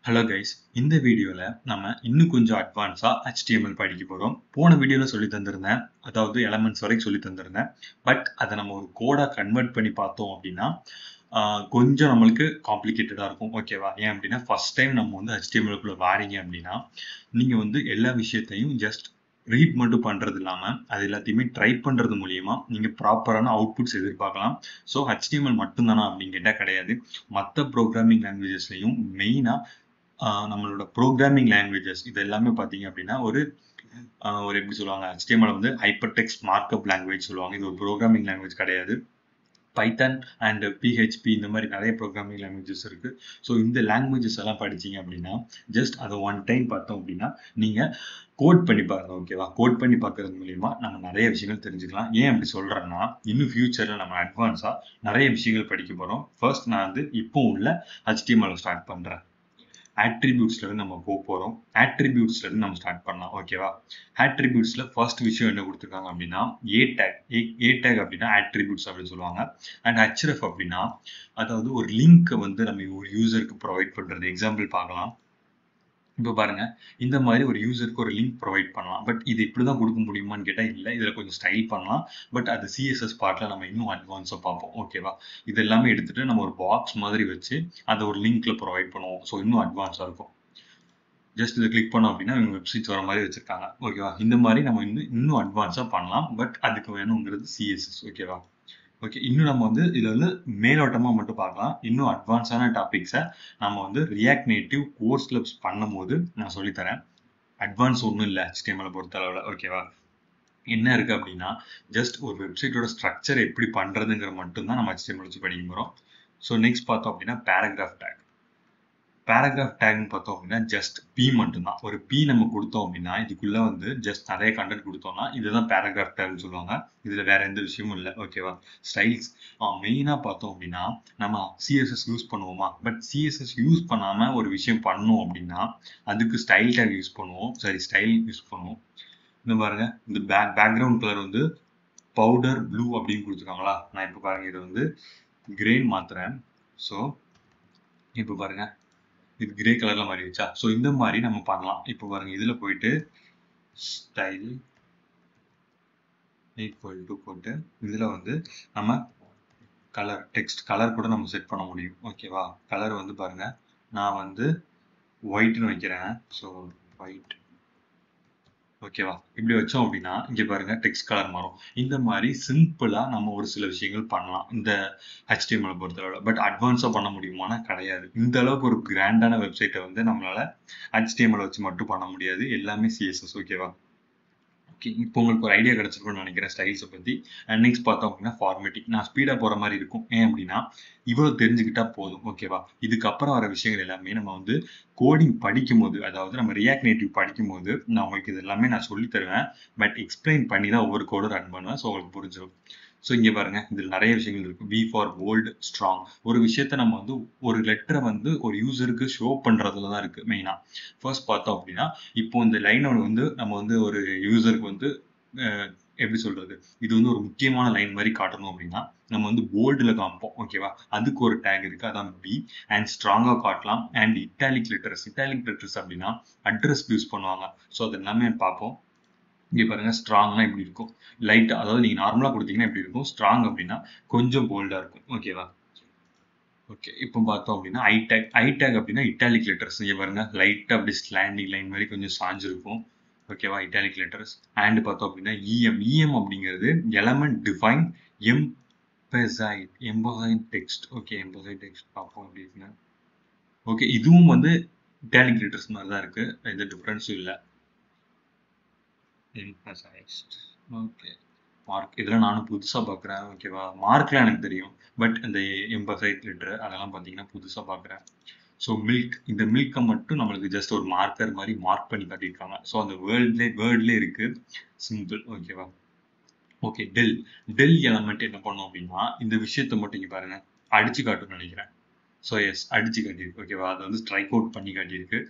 Hello guys, இந்த வீடியோல நம்ம இன்னும் கொஞ்சம் அட்வான்ஸா HTML படிக்க போறோம். போன வீடியோல சொல்லி தந்திருந்தேன். அதாவது எலமெண்ட்ஸ் வரைக்கும் சொல்லி தந்திருந்தேன். பட் அதை நம்ம ஒரு கோடா கன்வெர்ட் பண்ணி பார்த்தோம் அப்படின்னா கொஞ்சம் நம்மளுக்கு காம்ப்ளிகேட்டடா இருக்கும். ஓகேவா? ஏன் அப்படின்னா ஃபர்ஸ்ட் டைம் நம்ம வந்து HTML குள்ள வாரீங்க அப்படின்னா நீங்க வந்து எல்லா விஷயத்தையும் ஜஸ்ட் ரீட் மட்டும் பண்றது இல்லாம அது எல்லாத்தையுமே ட்ரை பண்றது மூலியமா நீங்க ப்ராப்பரான அவுட்புட்ஸ் எதிர்பார்க்கலாம். ஸோ HTML மட்டும் தானா அப்படின்னு கேட்டா கிடையாது. மற்ற ப்ரோக்ராமிங் லாங்குவேஜஸ்லையும் மெயினா நம்மளோட ப்ரோக்ராமிங் லாங்குவேஜஸ் இது எல்லாமே பார்த்தீங்க அப்படின்னா ஒரு எப்படி சொல்லுவாங்க, HTML வந்து ஹைப்பர் டெக்ஸ்ட் மார்க்அப் லாங்குவேஜ் சொல்லுவாங்க. இது ஒரு ப்ரோக்ராமிங் லாங்குவேஜ் கிடையாது. பைத்தான் அண்ட் PHP இந்த மாதிரி நிறைய ப்ரோக்ராமிங் லாங்குவேஜஸ் இருக்கு. ஸோ இந்த லாங்குவேஜஸ் எல்லாம் படிச்சீங்க அப்படின்னா ஜஸ்ட் அதை ஒன் டைம் பார்த்தோம் அப்படின்னா நீங்க கோட் பண்ணி பாருங்க. ஓகேவா? கோட் பண்ணி பார்க்கறது மூலியமா நம்ம நிறைய விஷயங்கள் தெரிஞ்சுக்கலாம். ஏன் அப்படி சொல்றேன்னா இன்னும் ஃபியூச்சர்ல நம்ம அட்வான்ஸா நிறைய விஷயங்கள் படிக்க போறோம். ஃபர்ஸ்ட் நான் வந்து இப்போ உள்ள HTML ஸ்டார்ட் பண்றேன். ஆட்ரிபியூட்ஸ்ல இருந்து நம்ம போறோம். ஆட்ரிபியூட்ஸ்ல இருந்து நம்ம ஸ்டார்ட் பண்ணலாம். ஓகேவா? ஆட்ரிபியூட்ஸ்ல ஃபர்ஸ்ட் விஷயம் என்ன கொடுத்துருக்காங்க அப்படின்னா ஏ டேக் அப்படின்னா ஆட்ரிபியூட்ஸ் அப்படின்னு சொல்லுவாங்க. அண்ட் href அப்படின்னா அதாவது ஒரு லிங்க் வந்து நம்ம ஒரு யூசருக்கு ப்ரொவைட் பண்றது. எக்ஸாம்பிள் பார்க்கலாம். இப்போ பாருங்க, இந்த மாதிரி ஒரு யூசருக்கு ஒரு லிங்க் ப்ரொவைட் பண்ணலாம். பட் இது இப்படிதான் கொடுக்க முடியுமான்னு கேட்டா இல்லை. இதுல கொஞ்சம் ஸ்டைல் பண்ணலாம். பட் அது CSS பார்ட்ல நம்ம இன்னும் அட்வான்ஸா பார்ப்போம். ஓகேவா? இது எல்லாமே எடுத்துட்டு நம்ம ஒரு பாக்ஸ் மாதிரி வச்சு அதை ஒரு லிங்க்ல ப்ரொவைட் பண்ணுவோம். ஸோ இன்னும் அட்வான்ஸா இருக்கும். ஜஸ்ட் இதை கிளிக் பண்ணோம் அப்படின்னா இவங்க வெப்சைட்ஸ் வர மாதிரி வச்சிருக்காங்க. ஓகேவா? இந்த மாதிரி நம்ம இன்னும் அட்வான்ஸா பண்ணலாம். பட் அதுக்கு வேணுங்கிறது CSS. ஓகேவா? ஓகே, இன்னும் நம்ம வந்து இதுல வந்து மேலோட்டமா மட்டும் பார்க்கலாம். இன்னும் அட்வான்ஸான டாபிக்ஸை நம்ம வந்து ரியாக்ட் நேட்டிவ் கோர்ஸ்ல பண்ணும்போது நான் சொல்லித்தரேன். அட்வான்ஸ் ஒன்றும் இல்லை HTML பொறுத்த அளவுல. ஓகேவா? என்ன இருக்கு அப்படின்னா ஜஸ்ட் ஒரு வெப்சைட்டோட ஸ்ட்ரக்சர் எப்படி பண்றதுங்கிற மட்டும்தான் நம்ம HTML வச்சு படிக்க போறோம். ஸோ நெக்ஸ்ட் பார்த்தோம் அப்படின்னா பேராகிராஃப் டேக். பேராகிராஃப் டேக்னு பார்த்தோம் அப்படின்னா ஜஸ்ட் P மட்டும்தான். ஒரு P நம்ம கொடுத்தோம் அப்படின்னா இதுக்குள்ள வந்து ஜஸ்ட் நிறைய கண்டென்ட் கொடுத்தோம்னா இதுதான் பேராகிராஃப் டேக்னு சொல்லுவாங்க. இதுல வேற எந்த விஷயமும் இல்லை. ஓகேவா? ஸ்டைல்ஸ் மெயினா பார்த்தோம் அப்படின்னா நம்ம CSS யூஸ் பண்ணுவோமா? பட் CSS யூஸ் பண்ணாம ஒரு விஷயம் பண்ணோம் அப்படின்னா அதுக்கு ஸ்டைல் டேக் யூஸ் பண்ணுவோம். ஸ்டைல் யூஸ் பண்ணுவோம். இந்த பாருங்க, இந்த பேக்ரவுண்ட் கலர் வந்து பவுடர் ப்ளூ அப்படின்னு கொடுத்துருக்காங்களா? நான் இப்போ பாருங்க இது வந்து கிரேன் மாத்துறேன். ஸோ இப்போ பாருங்க இது கிரே கலர்ல மாறிடுச்சா? ஸோ இந்த மாதிரி நம்ம பண்ணலாம். இப்போ பாருங்க இதுல போயிட்டு ஸ்டைல் ஈக்குவல் டு போட்டு இதுல வந்து நம்ம கலர் டெக்ஸ்ட் கலர் கூட நம்ம செட் பண்ண முடியும். ஓகேவா? கலர் வந்து பாருங்க நான் வந்து ஒயிட்னு வைக்கிறேன். So white. ஓகேவா? இப்படி வச்சோம் அப்படின்னா இங்க பாருங்க டெக்ஸ்ட் கலர் மாறும். இந்த மாதிரி சிம்பிளா நம்ம ஒரு சில விஷயங்கள் பண்ணலாம் இந்த HTML பொறுத்தளவுல. பட் அட்வான்ஸா பண்ண முடியுமானா கிடையாது. இந்த அளவுக்கு ஒரு கிராண்டான வெப்சைட்டை வந்து நம்மளால HTML வச்சு மட்டும் பண்ண முடியாது. எல்லாமே CSS. ஓகேவா? ஓகே, இப்போ உங்களுக்கு ஒரு ஐடியா கிடைச்சிருக்கும்னு நினைக்கிறேன் ஸ்டைல்ஸை பத்தி. அண்ட் நெக்ஸ்ட் பார்த்தோம் அப்படின்னா ஃபார்மேட்டிங். நான் ஸ்பீடா போற மாதிரி இருக்கும். ஏன் அப்படின்னா இவ்வளவு தெரிஞ்சுக்கிட்டா போதும். ஓகேவா? இதுக்கப்புறம் வர விஷயங்கள் எல்லாமே நம்ம வந்து கோடிங் படிக்கும் போது, அதாவது நம்ம ரியாக்ட் நேட்டிவ் படிக்கும் போது நான் உங்களுக்கு இது எல்லாமே நான் சொல்லி தருவேன். பட் எக்ஸ்பிளைன் பண்ணி தான் ஒவ்வொரு கோடும் ரன் பண்ணுவேன். ஸோ உங்களுக்கு புரிஞ்சிடும். ஸோ இங்க பாருங்க இதில் நிறைய விஷயங்கள் இருக்கு. V for bold, strong. ஒரு விஷயத்த நம்ம வந்து ஒரு லெட்டரை வந்து ஒரு யூசருக்கு ஷோ பண்றதுல தான் இருக்கு மெயினா. ஃபர்ஸ்ட் பார்த்தோம் அப்படின்னா இப்போ இந்த லைனை வந்து நம்ம வந்து ஒரு யூசருக்கு வந்து எப்படி சொல்றது, இது வந்து ஒரு முக்கியமான லைன் மாதிரி காட்டணும் அப்படின்னா நம்ம வந்து போல்டுல காமிப்போம். ஓகேவா? அதுக்கு ஒரு டேக் இருக்கு, அதான் B. அண்ட் ஸ்ட்ராங்கா காட்டலாம். அண்ட் இட்டாலிக் லெட்டர்ஸ் அப்படின்னா அட்ரஸ் யூஸ் பண்ணுவாங்க. ஸோ அது எல்லாமே பார்ப்போம். இங்க பாருங்க ஸ்ட்ராங்னா இப்படி இருக்கும். லைட், அதாவது நீங்க நார்மலா கொடுத்தீங்கன்னா இப்படி இருக்கும். ஸ்ட்ராங் அப்படின்னா கொஞ்சம் போல்டா இருக்கும். ஓகேவா? ஓகே, இப்போ பார்த்தோம் அப்படின்னா ஐடேக் அப்படின்னா இட்டாலிக் லெட்டர்ஸ். இங்க பாருங்க லைட்டா அப்படி ஸ்லாண்டிங் லைன் மாதிரி கொஞ்சம் சாஞ்சிருக்கும். ஓகேவா? Italic letters. அண்ட் பார்த்தோம் அப்படின்னா EM அப்படிங்கிறது element define emphasized text. Okay, emphasized text பார்ப்போம் அப்படி இருக்குங்க. ஓகே, இதுவும் வந்து இட்டாலிக் லெட்டர்ஸ் மாதிரி தான் இருக்கு. எந்த டிஃபரன்ஸும் இல்லை. எம்பசைஸ்ட். ஓகே, மார்க் இதெல்லாம் நானும் புதுசா பார்க்குறேன். ஓகேவா? மார்க்லாம் எனக்கு தெரியும். பட் இந்த எம்பசைட் லெட்டர் அதெல்லாம் பார்த்தீங்கன்னா புதுசா பார்க்குறேன். ஸோ இந்த மில்கை மட்டும் நம்மளுக்கு ஜஸ்ட் ஒரு மார்க்கர் மாதிரி மார்க் பண்ணி காட்டியிருக்காங்க. ஸோ அந்த வேர்ட்லேயே இருக்கு. சிம்பிள். ஓகேவா? ஓகே, டெல் எலமெண்ட் என்ன பண்ணும் அப்படின்னா இந்த விஷயத்த மட்டும் இங்க பாருங்க அடிச்சு காட்டும்னு நினைக்கிறேன். ஸோ எஸ், அடிச்சு காட்டியிருக்கு. ஓகேவா? அது வந்து ஸ்ட்ரைக் அவுட் பண்ணி காட்டியிருக்கு.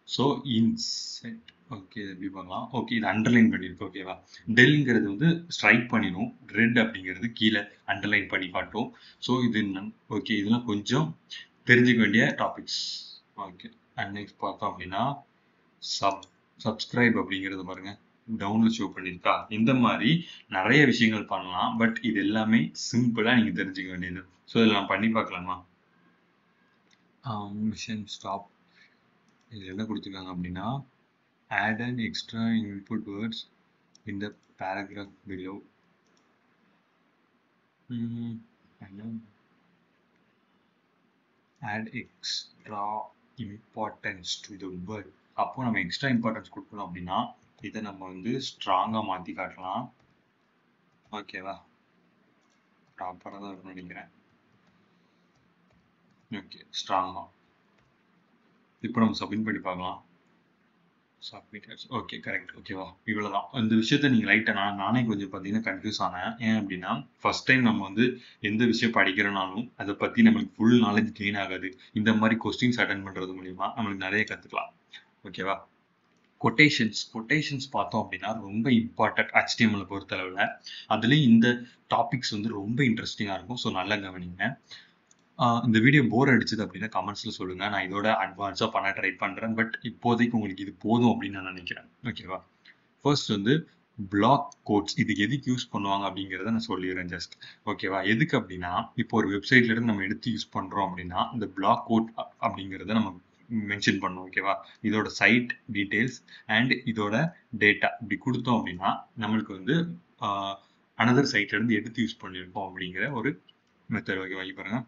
So inset. ஓகே, எப்படி பண்ணலாம்? ஓகே, இது அண்டர்லைன் பண்ணியிருக்கு. ஓகேவா? டெல்ங்கிறது வந்து ஸ்ட்ரைக் பண்ணிடும். ரெட் அப்படிங்கிறது கீழே அண்டர்லைன் பண்ணி காட்டும். ஸோ இது ஓகே, இதெல்லாம் கொஞ்சம் தெரிஞ்சுக்க வேண்டிய டாபிக்ஸ். ஓகே. அண்ட் நெக்ஸ்ட் பார்த்தோம் அப்படின்னா சப்ஸ்கிரைப் அப்படிங்கிறது பாருங்க டவுன்ல ஷோ பண்ணியிருக்கா. இந்த மாதிரி நிறைய விஷயங்கள் பண்ணலாம். பட் இது எல்லாமே சிம்பிளா நீங்க தெரிஞ்சுக்க வேண்டியது. ஸோ இதில் நான் பண்ணி பார்க்கலாமா? Mission stop. இதில் என்ன கொடுத்துருக்காங்க அப்படின்னா add an extra input words in the paragraph below. Add extra importance to the word. அப்போ நம்ம எக்ஸ்ட்ரா இம்பார்ட்டன்ஸ் கொடுக்கணும் அப்படின்னா இதை நம்ம வந்து ஸ்ட்ராங்கா மாத்தி காட்டலாம். ஓகேவா? ப்ராப்பரா தான் இருக்கும்னு நினைக்கிறேன். ஓகே, ஸ்ட்ராங்கா. இப்போ நம்ம சப்மிட் பண்ணி பார்க்கலாம். Okay, correct. ஓகேவா? இவ்வளவுதான். இந்த விஷயத்த நீங்க லைட்டா நானே கொஞ்சம் பார்த்தீங்கன்னா கன்ஃபியூஸ் ஆனேன். ஏன் அப்படின்னா ஃபர்ஸ்ட் டைம் நம்ம வந்து எந்த விஷயம் படிக்கிறோம்னாலும் அதை பத்தி நம்மளுக்கு ஃபுல் நாலேஜ் கெயின் ஆகாது. இந்த மாதிரி கொஸ்டின்ஸ் அட்டன் பண்றது மூலியமா நம்மளுக்கு நிறைய கத்துக்கலாம். ஓகேவா? கொட்டேஷன்ஸ் பார்த்தோம் அப்படின்னா ரொம்ப இம்பார்ட்டன்ட் HTML பொறுத்தளவுல. அதுலயும் இந்த டாபிக்ஸ் வந்து ரொம்ப இன்ட்ரெஸ்டிங்கா இருக்கும். ஸோ நல்லா கவனிங்க. இந்த வீடியோ போர் அடிச்சது அப்படின்னா கமெண்ட்ஸ்ல சொல்லுங்க. நான் இதோட அட்வான்ஸா பண்ண ட்ரை பண்றேன். பட் இப்போதைக்கு உங்களுக்கு இது போதும் அப்படின்னு நான் நினைக்கிறேன். ஓகேவா? ஃபர்ஸ்ட் வந்து பிளாக் கோட்ஸ். இது எதுக்கு யூஸ் பண்ணுவாங்க அப்படிங்கிறத நான் சொல்லிடுறேன் ஜஸ்ட். ஓகேவா? எதுக்கு அப்படின்னா இப்போ ஒரு வெப்சைட்ல இருந்து நம்ம எடுத்து யூஸ் பண்றோம் அப்படின்னா இந்த பிளாக் கோட் அப்படிங்கிறத நம்ம மென்ஷன் பண்ணணும். ஓகேவா? இதோட சைட் டீடைல்ஸ் அண்ட் இதோட டேட்டா இப்படி கொடுத்தோம் அப்படின்னா நம்மளுக்கு வந்து அனதர் சைட்ல இருந்து எடுத்து யூஸ் பண்ணியிருக்கோம் அப்படிங்கிற ஒரு மெத்தட். ஓகேவா? பாருங்க,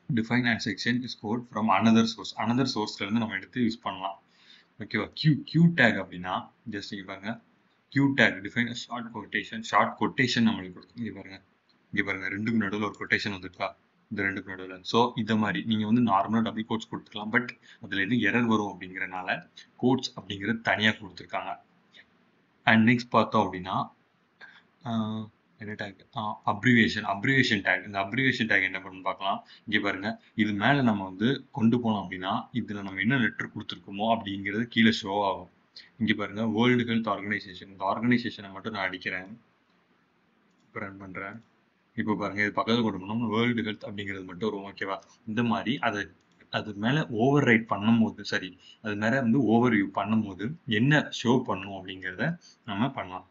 define and section is code from another sourceல இருந்து நம்ம எடுத்து யூஸ் பண்ணலாம். ஓகேவா? q tag அப்படின்னா ஜஸ்ட் இங்க பாருங்க, q tag define a short quotation நம்மளுக்கு கொடுக்கும். இங்க பாருங்க ரெண்டுக்கு நடுவில் ஒரு கொட்டேஷன் வந்துருக்கா, இந்த ரெண்டுக்கு நடுவில். ஸோ இந்த மாதிரி நீங்க வந்து நார்மலா டபுள் கோட்ஸ் கொடுத்துக்கலாம். பட் அதுல எது எரர் வரும் அப்படிங்கறதுனால கோட்ஸ் அப்படிங்கிறது தனியா கொடுத்துருக்காங்க. அண்ட் நெக்ஸ்ட் பார்த்தோம் அப்படின்னா என்ன டேக்? Abbreviation take. இந்த அப்ரிவேஷன் டேக் என்ன பண்ணு பார்க்கலாம். இங்க பாருங்க, இது மேல நம்ம வந்து கொண்டு போனோம் அப்படின்னா இதுல நம்ம என்ன லெட்டர் கொடுத்துருக்கோமோ அப்படிங்கிறது கீழே ஷோ ஆகும். இங்க பாருங்க, வேர்ல்டு ஹெல்த் ஆர்கனைசேஷன். இந்த ஆர்கனைசேஷனை மட்டும் நான் அடிக்கிறேன், ரன் பண்றேன். இப்போ பாருங்க, இது பக்கத்துல கொண்டு போனோம் வேர்ல்டு ஹெல்த் அப்படிங்கிறது மட்டும் வரும். ஓகேவா? இந்த மாதிரி அது மேல ஓவர் ரைட் பண்ணும்போது, சரி, அது மேல வந்து ஓவர் வியூ பண்ணும்போது என்ன ஷோ பண்ணும் அப்படிங்கிறத நம்ம பண்ணலாம்.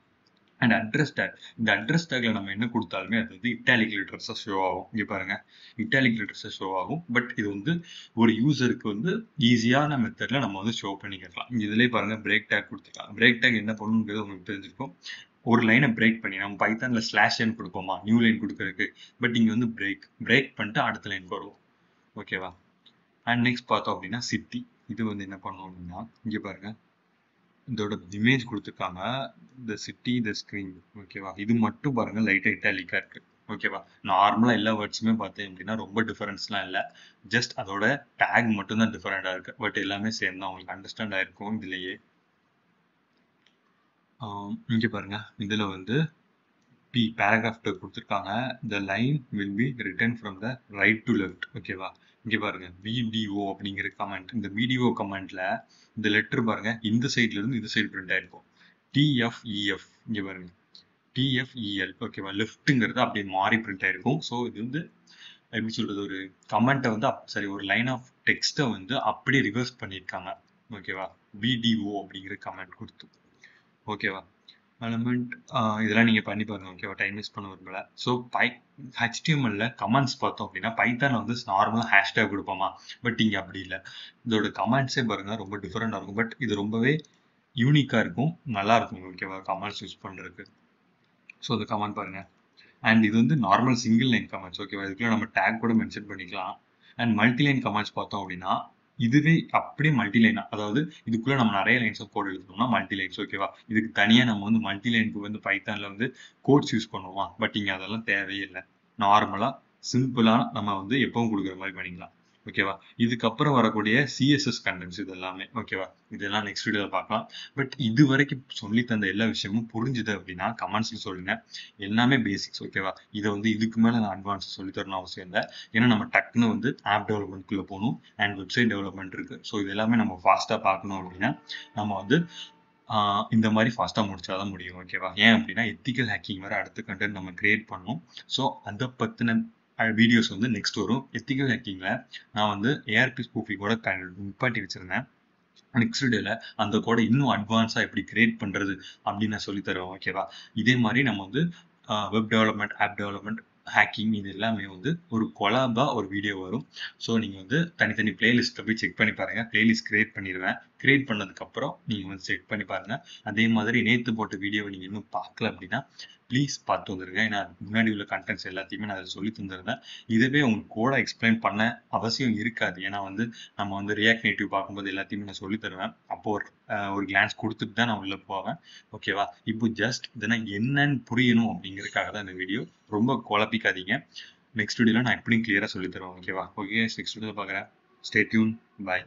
And address take. இந்த அட்ரஸ் டேக்ல நம்ம என்ன கொடுத்தாலுமே அது வந்து இட்டாலிக் லெட்டர்ஸா ஷோ ஆகும். இங்க பாருங்க, இட்டாலிக் லெட்டர்ஸா ஷோ ஆகும். பட் இது வந்து ஒரு யூசருக்கு வந்து ஈஸியான மெத்தட்ல நம்ம வந்து ஷோ பண்ணிக்கலாம். இதுலயே பாருங்க பிரேக் டேக் கொடுத்துருக்காங்க. பிரேக் டேக் என்ன பண்ணுங்கிறது உங்களுக்கு தெரிஞ்சிருக்கும். ஒரு லைனை பிரேக் பண்ணி நம்ம பைத்தான்ல ஸ்லாஷ் லைன் கொடுப்போமா நியூ லைன் கொடுக்கறதுக்கு. பட் இங்க வந்து பிரேக் பண்ணிட்டு அடுத்த லைன் வரும். ஓகேவா? அண்ட் நெக்ஸ்ட் பார்த்தோம் அப்படின்னா சிட்டி. இது வந்து என்ன பண்ணும் அப்படின்னா இங்க பாருங்க, இதோட இமேஜ் கொடுத்துருக்காங்க, த சிட்டி த ஸ்கிரீன். ஓகேவா? இது மட்டும் பாருங்க லைட்டா இட்டாலிக்கா இருக்கு. ஓகேவா? நார்மலா எல்லா வேர்ட்ஸுமே பார்த்தேன் அப்படின்னா ரொம்ப டிஃபரன்ஸ்லாம் இல்லை. ஜஸ்ட் அதோட டேக் மட்டும் தான் டிஃபரெண்டா இருக்கு. பட் எல்லாமே சேர்ந்து தான் உங்களுக்கு அண்டர்ஸ்டாண்ட் ஆயிருக்கும் இதுலயே. இங்க பாருங்க, இதுல வந்து பேராகிராஃப் கொடுத்துருக்காங்க. The line will be written from the right to left. ஓகேவா? இங்க பாருங்க, VDO அப்படிங்கிற கமெண்ட். இந்த VDO கமெண்ட்ல இந்த லெட்டர் பாருங்க இந்த சைட்ல இருந்து இந்த சைடு பிரிண்ட் ஆயிருக்கும். TFEF. இங்க பாருங்க, TFEL. ஓகேவா? லெஃப்ட்ங்கிறது அப்படியே மாறி பிரிண்ட் ஆயிருக்கும். ஸோ இது வந்து எப்படி சொல்றது, ஒரு கமெண்ட்டை வந்து சரி, ஒரு லைன் ஆஃப் டெக்ஸ்ட்டை வந்து அப்படியே ரிவர்ஸ் பண்ணியிருக்காங்க. ஓகேவா? VDO அப்படிங்கிற கமெண்ட் கொடுத்து. ஓகேவா? எலமெண்ட் இதெல்லாம் நீங்க பண்ணி பாருங்க. ஓகேவா? டைம் வேஸ்ட் பண்ண விரும்பல. ஸோ HTML கமெண்ட்ஸ் பார்த்தோம் அப்படின்னா பைத்தான் வந்து நார்மலா ஹேஷ்டேக் கொடுப்போமா. பட் இங்க அப்படி இல்லை. இதோட கமெண்ட்ஸே பாருங்க ரொம்ப டிஃபரெண்டா இருக்கும். பட் இது ரொம்பவே யூனிக்கா இருக்கும், நல்லா இருக்கும். ஓகேவா? கமெண்ட்ஸ் யூஸ் பண்றதுக்கு. ஸோ இந்த கமெண்ட் பாருங்க. அண்ட் இது வந்து நார்மல் சிங்கிள் லைன் கமெண்ட்ஸ். ஓகேவா? இதுக்குள்ள நம்ம டேக் கூட மென்ஷன் பண்ணிக்கலாம். அண்ட் மல்டி லைன் கமெண்ட்ஸ் பார்த்தோம் அப்படின்னா இதுவே அப்படியே மல்டி லைனா, அதாவது இதுக்குள்ள நம்ம நிறைய லைன்ஸ் ஆஃப் கோட் எழுதணும்னா மல்டி லைன்ஸ். ஓகேவா? இதுக்கு தனியா நம்ம வந்து மல்டி லைனுக்கு வந்து பைத்தான்ல வந்து கோட்ஸ் யூஸ் பண்ணுவோம். பட் இங்க அதெல்லாம் தேவையே இல்லை. நார்மலா சிம்பிளா நம்ம வந்து எப்பவும் கொடுக்குற மாதிரி பண்ணிக்கலாம். ஓகேவா? இதுக்கப்புறம் வரக்கூடிய CSS கண்டென்ட்ஸ் இது எல்லாமே. ஓகேவா? இதெல்லாம் நெக்ஸ்ட் வீடியோல பார்க்கலாம். பட் இது வரைக்கும் சொல்லி தந்த எல்லா விஷயமும் புரிஞ்சுது அப்படின்னா கமெண்ட்ஸ்ல சொல்லுங்க. எல்லாமே பேசிக்ஸ். ஓகேவா? இதை வந்து இதுக்கு மேல நான் அட்வான்ஸ் சொல்லி தரணும் அவசியம் இல்லை. ஏன்னா நம்ம டக்குன்னு வந்து ஆப் டெவலப்மெண்ட்குள்ள போகணும் அண்ட் வெப்சைட் டெவலப்மெண்ட் இருக்கு. ஸோ இது எல்லாமே நம்ம ஃபாஸ்டா பார்க்கணும் அப்படின்னா நம்ம வந்து இந்த மாதிரி ஃபாஸ்டா முடிச்சாதான் முடியும். ஓகேவா? ஏன் அப்படின்னா எத்திக்கல் ஹேக்கிங் வேற அடுத்த கண்டென்ட் நம்ம கிரியேட் பண்ணணும். ஸோ அதை பத்தின வீடியோஸ் வந்து நெக்ஸ்ட் வரும். எத்திக்கல் ஹேக்கிங்ல நான் வந்து ஏஆர்பி ஸ்பூஃபி கூட நிப்பாட்டி வச்சிருந்தேன். நெக்ஸ்ட் வீடியோல அந்த கோடை இன்னும் அட்வான்ஸா எப்படி கிரியேட் பண்றது அப்படின்னு நான் சொல்லி தருவேன். ஓகேவா? இதே மாதிரி நம்ம வந்து web development, app development, hacking இது எல்லாமே வந்து ஒரு கொலாபா ஒரு வீடியோ வரும். ஸோ நீங்க வந்து தனித்தனி பிளேலிஸ்ட்ல போய் செக் பண்ணி பாருங்க. பிளேலிஸ்ட் கிரியேட் பண்ணிடுவேன். கிரியேட் பண்ணதுக்கு அப்புறம் நீங்க வந்து செக் பண்ணி பாருங்க. அதே மாதிரி நேத்து போட்ட வீடியோவை நீங்க இன்னும் பார்க்கல அப்படின்னா ப்ளீஸ் பார்த்து வந்துருங்க. ஏன்னா முன்னாடி உள்ள கண்டென்ட்ஸ் எல்லாத்தையுமே நான் அதில் சொல்லி தந்துருந்தேன். இதுவே உங்களுக்கு கோடா எக்ஸ்பிளைன் பண்ண அவசியம் இருக்காது. ஏன்னா வந்து நம்ம வந்து ரியாக்ட் நேட்டிவ் பார்க்கும்போது எல்லாத்தையுமே நான் சொல்லி தருவேன். அப்போ ஒரு கிளான்ஸ் கொடுத்துட்டு தான் நான் உள்ள போவேன். ஓகேவா? இப்போ ஜஸ்ட் இதெல்லாம் என்னன்னு புரியணும் அப்படிங்கிறதுக்காக தான் இந்த வீடியோ. ரொம்ப குழப்பிக்காதீங்க. நெக்ஸ்ட் வீடியோல நான் எப்படியும் கிளியரா சொல்லி தருவேன். ஓகேவா? ஓகே, நெக்ஸ்ட் வீடியோல பார்க்குறேன். Stay tuned. பாய்.